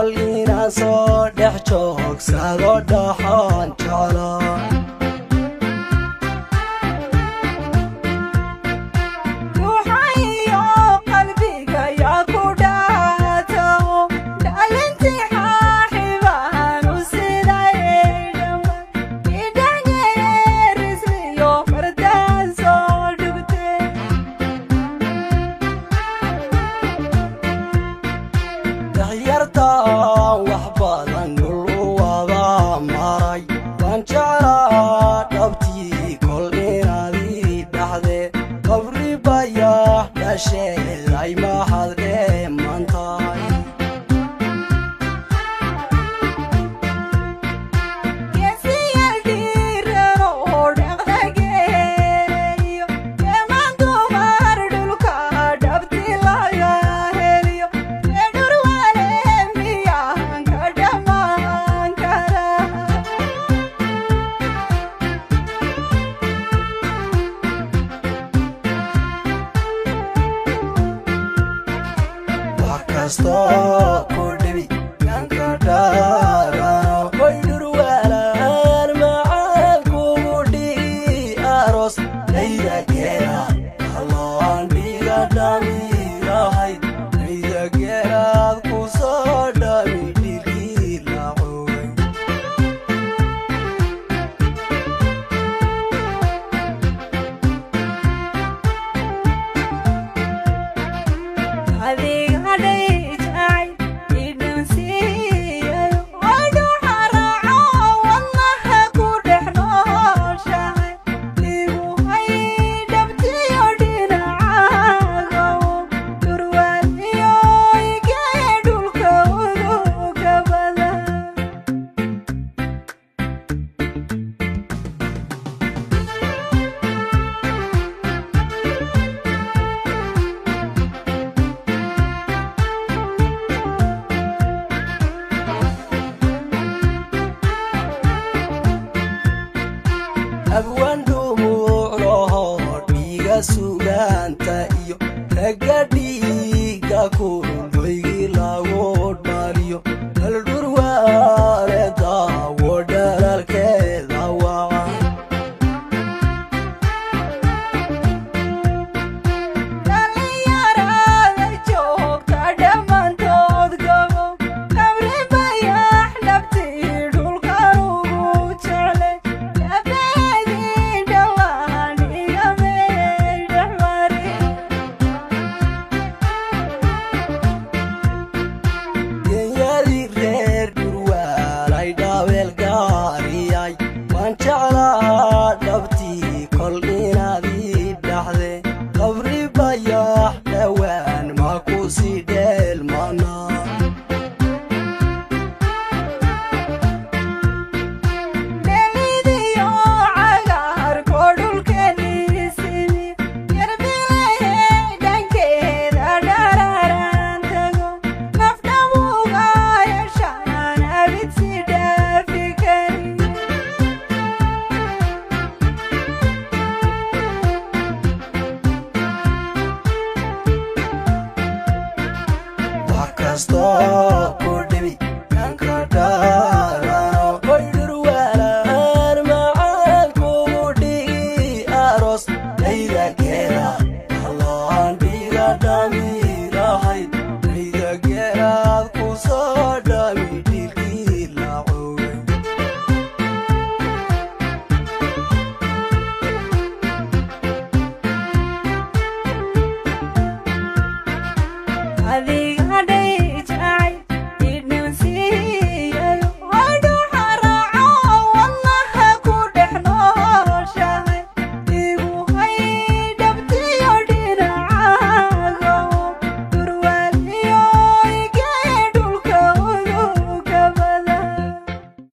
إنا صدح جوك سادو دحان جالا I ma hadre mantai Yesi aldirano odagdageyo Kemandu mardulka dabtilaya heliyo Edurwale miyan kadaman kara Stop for the week, Yankadara. Why do you wear my goody arrows? Neither get along, be a dummy, right? Neither get up, so dummy, أبوان دموعه ديغا سوغانتا إيو رقا ديغا كورو يلا وود ماريو الدور واردا ودار الكيدا وعا Stop for the week, Yankadara. Why do you wear my goody arrows? Neither get up, along, be a dummy, right? Neither get up,